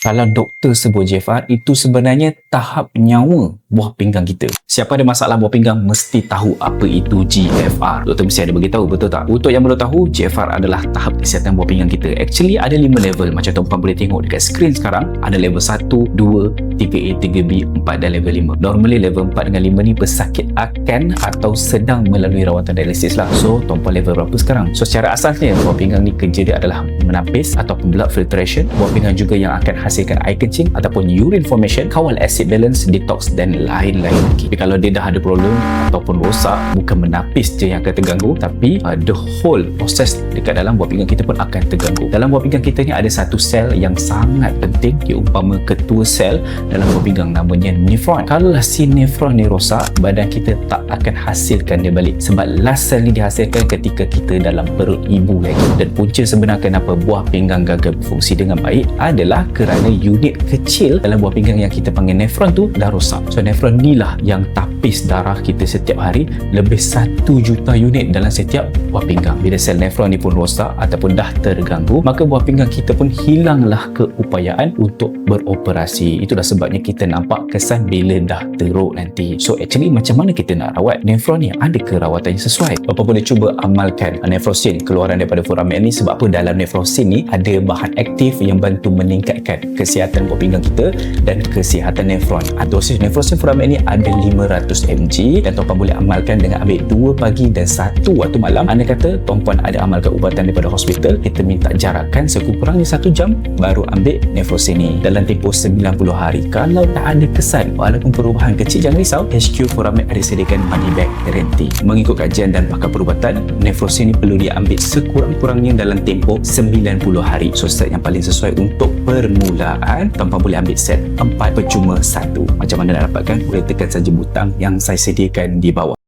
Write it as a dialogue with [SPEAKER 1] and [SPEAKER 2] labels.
[SPEAKER 1] Kalau doktor sebut JFR, itu sebenarnya tahap nyawa buah pinggang kita. Siapa ada masalah buah pinggang mesti tahu apa itu JFR. Doktor mesti ada beritahu, betul tak? Untuk yang belum tahu, JFR adalah tahap kesihatan buah pinggang kita. Actually ada 5 level macam tuan-tuan boleh tengok dekat skrin sekarang. Ada level 1, 2, 3A, 3B, 4 dan level 5. Normally level 4 dengan 5 ni pesakit akan atau sedang melalui rawatan dialisis lah. So tuan-tuan level berapa sekarang? So secara asasnya buah pinggang ni kerja dia adalah menapis ataupun blood filtration. Buah pinggang juga yang akan hasilkan air kencing ataupun urine formation, kawal acid balance, detox dan lain-lain lagi. Tapi kalau dia dah ada problem ataupun rosak, bukan menapis je yang akan terganggu, tapi the whole proses dekat dalam buah pinggang kita pun akan terganggu. Dalam buah pinggang kita ni ada satu sel yang sangat penting, diumpama ketua sel dalam buah pinggang, namanya nefron. Kalau si nefron ni rosak, badan kita tak akan hasilkan dia balik, sebab last sel ni dihasilkan ketika kita dalam perut ibu lagi. Dan punca sebenar kenapa buah pinggang gagal berfungsi dengan baik adalah kerana unit kecil dalam buah pinggang yang kita panggil nefron tu dah rosak. So nefron ni lah yang tapis darah kita setiap hari, lebih 1 juta unit dalam setiap buah pinggang. Bila sel nefron ni pun rosak ataupun dah terganggu, maka buah pinggang kita pun hilanglah keupayaan untuk beroperasi. Itulah sebabnya kita nampak kesan bila dah teruk nanti. So actually macam mana kita nak rawat nefron ni? Adakah rawatan yang sesuai? Bapa boleh cuba amalkan nefrosin keluaran daripada Furamed ni. Sebab apa? Dalam nefrosin ni ada bahan aktif yang bantu meningkatkan kesihatan buah pinggang kita dan kesihatan nefron. Dosis nefrosin Furamed ni ada 500 mg dan tuan-puan boleh amalkan dengan ambil 2 pagi dan 1 waktu malam. Anda kata tuan-puan ada amalkan ubatan daripada hospital, kita minta jarakan sekurang-kurangnya 1 jam baru ambil nefrosin ni dalam tempoh 90 hari. Kalau tak ada kesan walaupun perubahan kecil, jangan risau, HQ Furamed ada sediakan money back guarantee. Mengikut kajian dan pakar perubatan, nefrosin ni perlu diambil sekurang-kurangnya dalam tempoh 90 hari. So set yang paling sesuai untuk permulaan, tuan-puan boleh ambil set 4 percuma 1. Macam mana nak dapatkan? Boleh tekan saja butang yang saya sediakan di bawah.